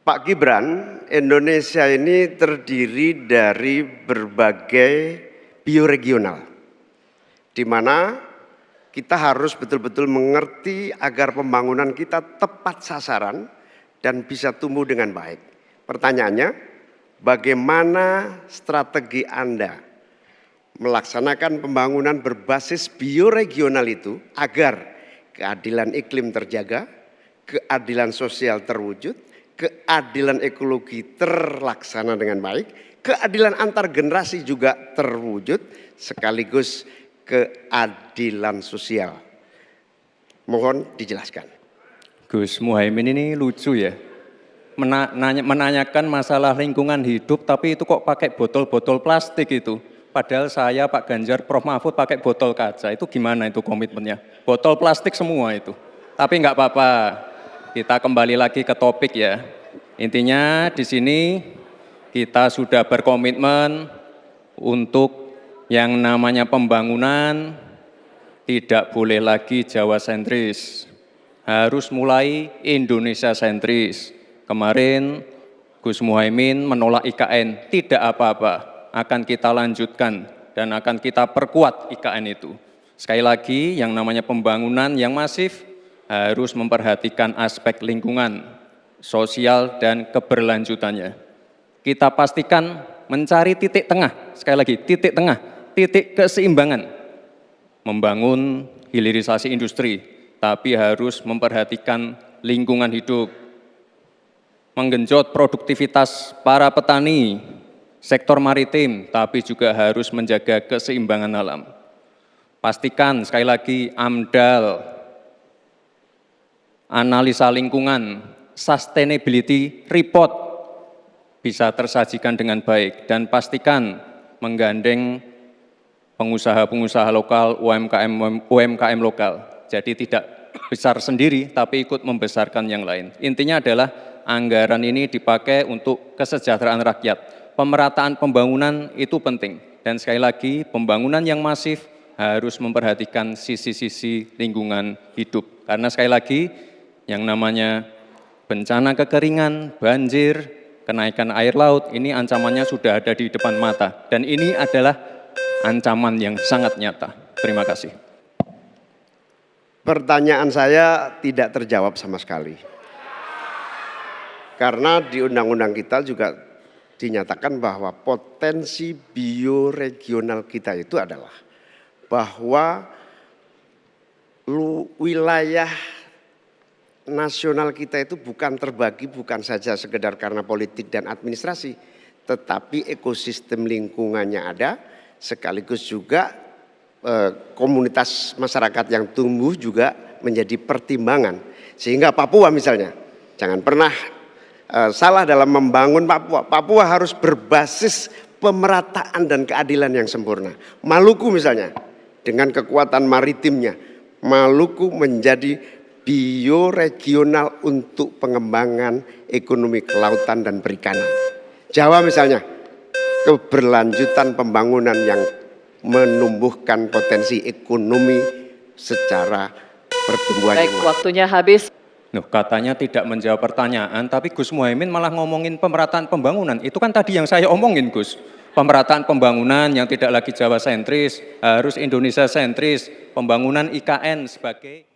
Pak Gibran, Indonesia ini terdiri dari berbagai bioregional, di mana kita harus betul-betul mengerti agar pembangunan kita tepat sasaran dan bisa tumbuh dengan baik. Pertanyaannya, bagaimana strategi Anda melaksanakan pembangunan berbasis bioregional itu agar keadilan iklim terjaga, keadilan sosial terwujud, keadilan ekologi terlaksana dengan baik, keadilan antar generasi juga terwujud, sekaligus keadilan sosial. Mohon dijelaskan. Gus Muhaimin ini lucu ya, menanyakan masalah lingkungan hidup tapi itu kok pakai botol-botol plastik itu. Padahal saya, Pak Ganjar, Prof. Mahfud pakai botol kaca, itu gimana itu komitmennya? Botol plastik semua itu. Tapi nggak apa-apa, kita kembali lagi ke topik ya. Intinya di sini kita sudah berkomitmen untuk yang namanya pembangunan tidak boleh lagi Jawa sentris, harus mulai Indonesia sentris. Kemarin Gus Muhaimin menolak IKN, tidak apa-apa, akan kita lanjutkan dan akan kita perkuat IKN itu. Sekali lagi yang namanya pembangunan yang masif harus memperhatikan aspek lingkungan, sosial dan keberlanjutannya. Kita pastikan mencari titik tengah, sekali lagi titik tengah, titik keseimbangan. Membangun hilirisasi industri, tapi harus memperhatikan lingkungan hidup. Menggenjot produktivitas para petani, sektor maritim, tapi juga harus menjaga keseimbangan alam. Pastikan sekali lagi AMDAL, analisa lingkungan, sustainability report bisa tersajikan dengan baik dan pastikan menggandeng pengusaha-pengusaha lokal, UMKM lokal. Jadi tidak besar sendiri tapi ikut membesarkan yang lain. Intinya adalah anggaran ini dipakai untuk kesejahteraan rakyat. Pemerataan pembangunan itu penting dan sekali lagi pembangunan yang masif harus memperhatikan sisi-sisi lingkungan hidup. Karena sekali lagi yang namanya bencana kekeringan, banjir, kenaikan air laut, ini ancamannya sudah ada di depan mata. Dan ini adalah ancaman yang sangat nyata. Terima kasih. Pertanyaan saya tidak terjawab sama sekali. Karena di undang-undang kita juga dinyatakan bahwa potensi bioregional kita itu adalah bahwa wilayah nasional kita itu bukan terbagi bukan saja sekedar karena politik dan administrasi, tetapi ekosistem lingkungannya ada, sekaligus juga komunitas masyarakat yang tumbuh juga menjadi pertimbangan. Sehingga Papua misalnya, jangan pernah salah dalam membangun Papua. Papua harus berbasis pemerataan dan keadilan yang sempurna. Maluku misalnya, dengan kekuatan maritimnya, Maluku menjadi bioregional untuk pengembangan ekonomi kelautan dan perikanan. Jawa misalnya, keberlanjutan pembangunan yang menumbuhkan potensi ekonomi secara pertumbuhan. Baik, waktunya habis. Katanya tidak menjawab pertanyaan, tapi Gus Muhaimin malah ngomongin pemerataan pembangunan. Itu kan tadi yang saya omongin, Gus. Pemerataan pembangunan yang tidak lagi Jawa sentris, harus Indonesia sentris, pembangunan IKN sebagai...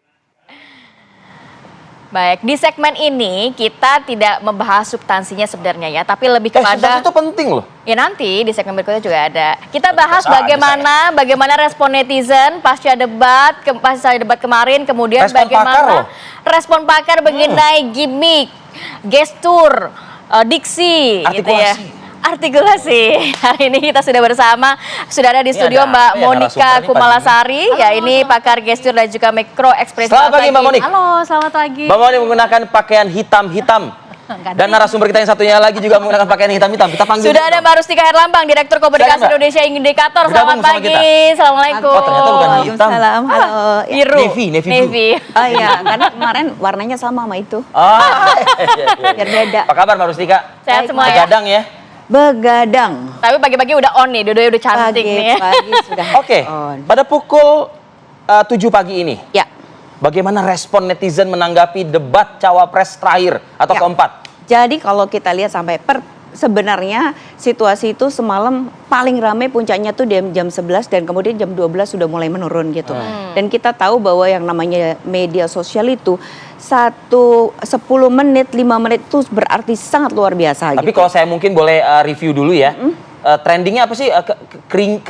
Baik, di segmen ini kita tidak membahas substansinya sebenarnya ya, tapi lebih kepada... substansi itu penting loh. Ya nanti di segmen berikutnya juga ada. Kita bahas bagaimana respon netizen pasca debat kemarin, kemudian respon bagaimana respon pakar mengenai gimmick, gestur, diksi, artikulasi. gitu ya. Artikulasi. Hari ini kita sudah bersama, sudah ada di studio Mbak Monika Kumalasari, ya ini pakar gestur dan juga mikro ekspresi. Selamat pagi Mbak Monik. Halo, selamat pagi. Mbak Monik menggunakan pakaian hitam-hitam. Dan narasumber kita yang satunya lagi juga menggunakan pakaian hitam-hitam. Kita panggil. Sudah ada Mbak Rustika Herlambang, Direktur Komunikasi Indonesia Indikator. Selamat pagi. Assalamualaikum. Oh ternyata bukan hitam. Waalaikumsalam. Halo. Biru. Navy. Oh iya, karena kemarin warnanya sama itu. Biar beda. Apa kabar Mbak Rustika? Sehat semua ya. Begadang ya? Begadang. Tapi pagi-pagi udah on nih, dua-duanya udah cantik nih. Pagi sudah. Oke, pada pukul 7 pagi ini. Ya. Bagaimana respon netizen menanggapi debat cawapres terakhir atau keempat? Jadi kalau kita lihat sampai sebenarnya situasi itu semalam paling ramai puncaknya tuh jam 11 dan kemudian jam 12 sudah mulai menurun gitu. Dan kita tahu bahwa yang namanya media sosial itu 10 menit, 5 menit itu berarti sangat luar biasa. Tapi gitu. kalau saya mungkin boleh review dulu ya. Trendingnya apa sih? Kering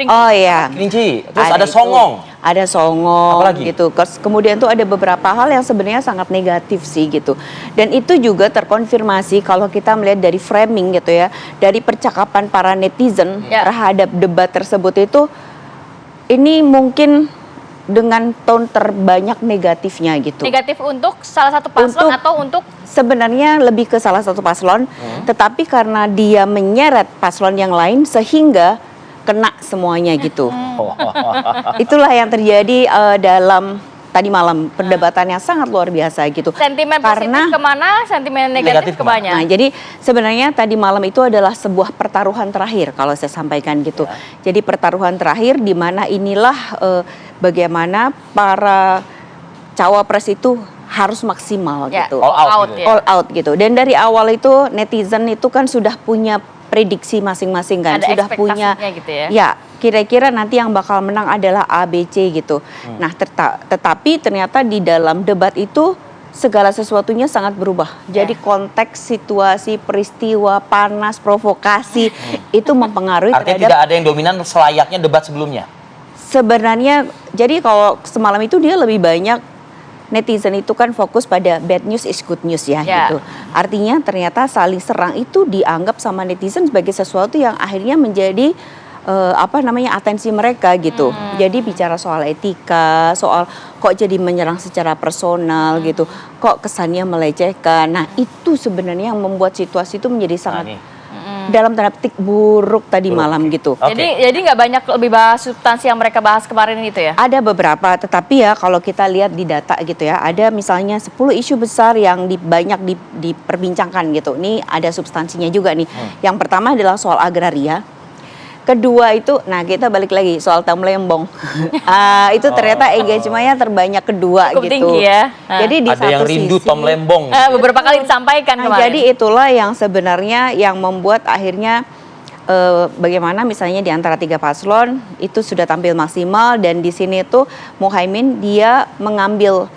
Oh iya. kelinci. Terus ada itu. songong. Ada songong Apalagi? gitu. Kemudian tuh ada beberapa hal yang sebenarnya sangat negatif sih gitu. Dan itu juga terkonfirmasi kalau kita melihat dari framing gitu ya. Dari percakapan para netizen terhadap debat tersebut itu, ini mungkin dengan tone terbanyak negatifnya gitu. Negatif untuk salah satu paslon atau untuk Sebenarnya lebih ke salah satu paslon, tetapi karena dia menyeret paslon yang lain sehingga kena semuanya gitu. Itulah yang terjadi dalam tadi malam, perdebatan yang sangat luar biasa gitu. sentimen positif kemana, sentimen negatif kemana? Nah, jadi sebenarnya tadi malam itu adalah sebuah pertaruhan terakhir kalau saya sampaikan gitu. Jadi pertaruhan terakhir di mana inilah bagaimana para cawapres itu harus maksimal gitu. All out gitu. All out gitu. Dan dari awal itu netizen itu kan sudah punya prediksi masing-masing kan, Ada sudah punya ekspektasinya gitu ya. ya kira-kira nanti yang bakal menang adalah A, B, C gitu. Nah, tetapi ternyata di dalam debat itu segala sesuatunya sangat berubah. Jadi konteks, situasi, peristiwa, panas, provokasi itu mempengaruhi Artinya terhadap tidak ada yang dominan selayaknya debat sebelumnya. sebenarnya. Jadi kalau semalam itu dia lebih banyak netizen itu kan fokus pada bad news is good news ya gitu. Artinya ternyata saling serang itu dianggap sama netizen sebagai sesuatu yang akhirnya menjadi atensi mereka gitu. Jadi bicara soal etika, soal kok jadi menyerang secara personal gitu. Kok kesannya melecehkan. Nah, itu sebenarnya yang membuat situasi itu menjadi sangat dalam tanda petik buruk tadi malam gitu. Jadi nggak banyak lebih bahas substansi yang mereka bahas kemarin itu ya? Ada beberapa, tetapi ya kalau kita lihat di data gitu ya, ada misalnya 10 isu besar yang banyak diperbincangkan gitu. Ini ada substansinya juga nih. Yang pertama adalah soal agraria. Kedua itu, nah kita balik lagi soal Tomlembong. Itu ternyata engagementnya terbanyak kedua Cukup gitu. tinggi ya. Jadi di Ada satu yang rindu sisi, Tomlembong. Beberapa kali disampaikan kemarin. jadi itulah yang sebenarnya yang membuat akhirnya bagaimana misalnya di antara 3 paslon itu sudah tampil maksimal dan di sini tuh Muhaimin dia mengambil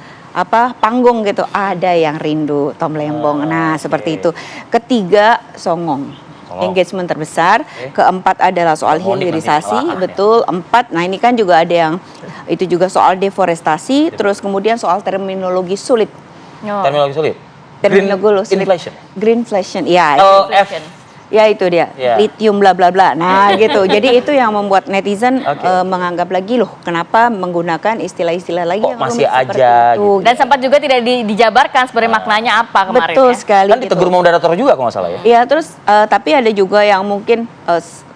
panggung gitu. Ada yang rindu Tomlembong. Nah, seperti itu. Ketiga songong. Engagement terbesar. Keempat adalah soal hilirisasi, betul. 4. Nah, ini kan juga ada yang itu juga soal deforestasi, terus kemudian soal terminologi sulit. Terminologi sulit. Terminologi sulit. Inflation. Greenflation. Ya, LF. ya itu dia. Lithium bla bla bla. Nah, gitu. Jadi itu yang membuat netizen menganggap lagi loh, kenapa menggunakan istilah-istilah lagi Kok yang masih rumit seperti aja itu. Dan sempat juga tidak dijabarkan sebenarnya maknanya apa kemarin. Betul ya? sekali. Kan ditegur moderator juga kalau nggak salah ya. Iya, terus tapi ada juga yang mungkin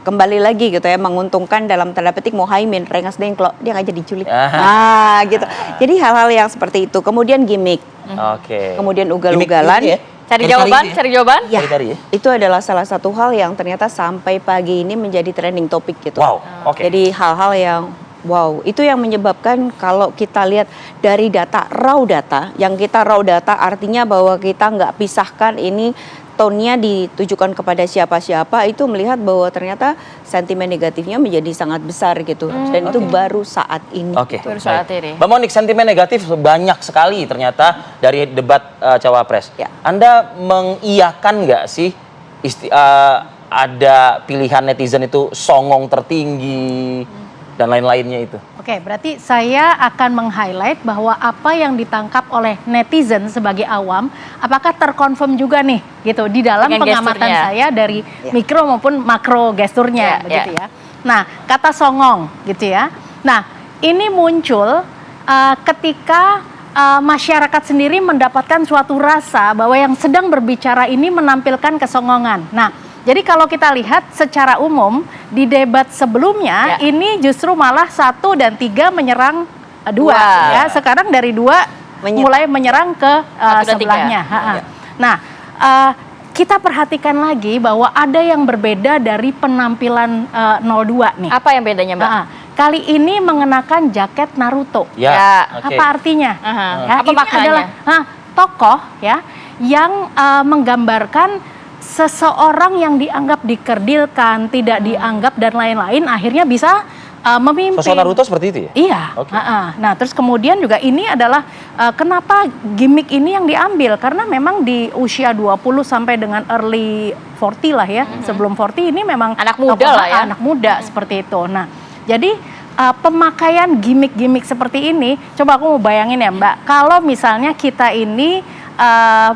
kembali lagi gitu ya, menguntungkan dalam tanda petik Muhaimin, Rengas Dengklok, dia nggak jadi culik. Gitu. Jadi hal-hal yang seperti itu. Kemudian gimmick. Kemudian ugal-ugalan. Cari jawaban. Ya, itu adalah salah satu hal yang ternyata sampai pagi ini menjadi trending topik gitu. Wow, Jadi hal-hal yang wow, itu yang menyebabkan kalau kita lihat dari data, raw data, yang kita raw data artinya bahwa kita nggak pisahkan ini tone-nya ditujukan kepada siapa-siapa, itu melihat bahwa ternyata sentimen negatifnya menjadi sangat besar gitu. Dan itu baru saat ini. Baru saat ini. Mbak Monik, sentimen negatif banyak sekali ternyata dari debat Cawapres. Ya. Anda mengiyakan nggak sih ada pilihan netizen itu songong tertinggi dan lain-lainnya itu? Oke, berarti saya akan meng-highlight bahwa apa yang ditangkap oleh netizen sebagai awam, apakah terkonfirm juga nih gitu di dalam dengan pengamatan gesturnya. saya dari mikro maupun makro gesturnya begitu ya. Nah, kata songong gitu ya. Nah, ini muncul ketika masyarakat sendiri mendapatkan suatu rasa bahwa yang sedang berbicara ini menampilkan kesongongan. Nah, jadi kalau kita lihat secara umum di debat sebelumnya ini justru malah 1 dan 3 menyerang 2 ya. Sekarang dari 2 mulai menyerang ke sebelahnya. Nah, kita perhatikan lagi bahwa ada yang berbeda dari penampilan 02 nih. Apa yang bedanya, Mbak? Kali ini mengenakan jaket Naruto. Ya. Apa artinya? Apa Ini maknanya? adalah tokoh ya yang menggambarkan seseorang yang dianggap dikerdilkan, tidak dianggap dan lain-lain akhirnya bisa memimpin. Sosok Naruto seperti itu ya? Iya. Oke. Nah, terus kemudian juga ini adalah kenapa gimmick ini yang diambil, karena memang di usia 20 sampai dengan early 40 lah ya. Sebelum 40 ini memang Anak muda lah ya. Anak muda seperti itu. Nah, jadi pemakaian gimmick-gimmick seperti ini, coba aku mau bayangin ya Mbak, kalau misalnya kita ini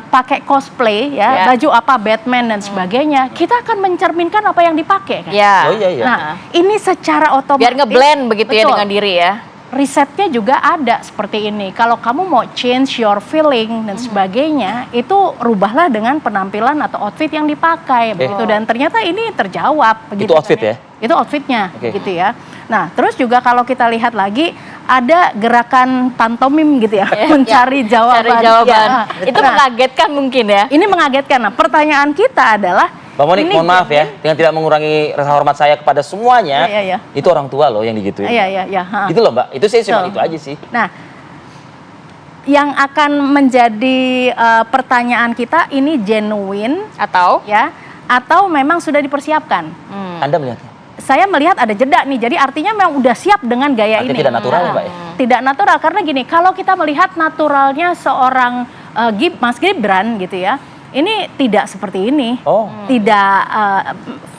pakai cosplay ya, baju apa Batman dan sebagainya, kita akan mencerminkan apa yang dipakai kan. Ya. Oh iya iya. Nah, ini secara otomatis Biar ngeblend begitu ya betul, dengan diri ya. risetnya juga ada seperti ini. Kalau kamu mau change your feeling dan sebagainya, itu rubahlah dengan penampilan atau outfit yang dipakai begitu. Dan ternyata ini terjawab begitu. Itu outfit kan, ya? Itu outfitnya Oke. gitu ya. Nah, terus juga kalau kita lihat lagi ada gerakan pantomim gitu ya, mencari jawaban. Cari jawaban. Ya. Itu Nah, mengagetkan mungkin ya. ini mengagetkan. Nah, pertanyaan kita adalah Bang Monik, ini mohon maaf ya, dengan tidak mengurangi rasa hormat saya kepada semuanya, Iya. itu orang tua loh yang digituin. Iya. Ha. Gitu loh Mbak, itu saya cuma Betul. itu aja sih. Nah, yang akan menjadi pertanyaan kita ini genuine Atau ya, atau memang sudah dipersiapkan? Anda melihatnya? Saya melihat ada jeda nih, jadi artinya memang udah siap dengan gaya Artinya ini. tidak natural ya, Mbak ya? Tidak natural, karena gini, kalau kita melihat naturalnya seorang Mas Gibran gitu ya, ini tidak seperti ini. Oh. Tidak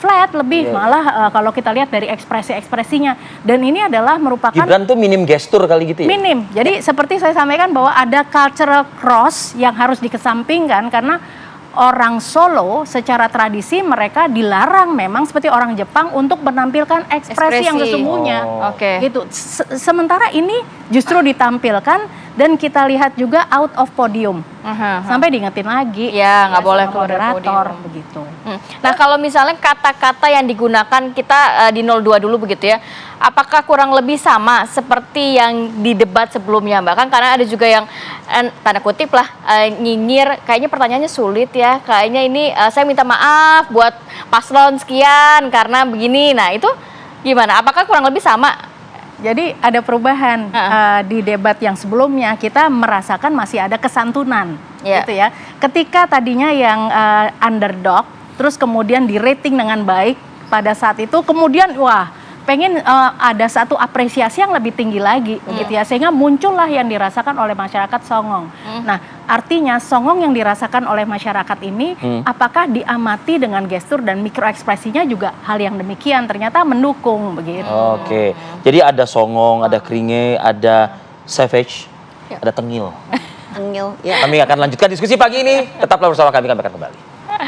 flat, lebih Iya. malah kalau kita lihat dari ekspresi-ekspresinya. Dan ini adalah merupakan Gibran tuh minim gestur kali gitu ya? minim. Jadi seperti saya sampaikan bahwa ada cultural cross yang harus dikesampingkan, karena orang Solo secara tradisi mereka dilarang memang seperti orang Jepang untuk menampilkan ekspresi yang Ekspresi. sesungguhnya. Oh. Oke. Gitu. Sementara ini justru ditampilkan dan kita lihat juga out of podium. Sampai diingetin lagi. Ya, nggak boleh sama keluar dari moderator podium. begitu. Nah, kalau misalnya kata-kata yang digunakan kita di 02 dulu begitu ya, apakah kurang lebih sama seperti yang di debat sebelumnya Mbak? Kan karena ada juga yang tanda kutip lah nyinyir, kayaknya pertanyaannya sulit ya, kayaknya ini saya minta maaf buat paslon sekian karena begini. Nah, itu gimana? Apakah kurang lebih sama? Jadi ada perubahan di debat yang sebelumnya, kita merasakan masih ada kesantunan, Ya. gitu ya. Ketika tadinya yang underdog, terus kemudian di rating dengan baik pada saat itu, kemudian wah pengen ada satu apresiasi yang lebih tinggi lagi, begitu ya, sehingga muncullah yang dirasakan oleh masyarakat songong. Nah, artinya songong yang dirasakan oleh masyarakat ini, apakah diamati dengan gestur dan mikroekspresinya juga hal yang demikian, ternyata mendukung begitu. Oke, jadi ada songong, ada keringe, ada savage, ada tengil. Tengil, ya. Kami akan lanjutkan diskusi pagi ini, tetaplah bersama kami akan kembali.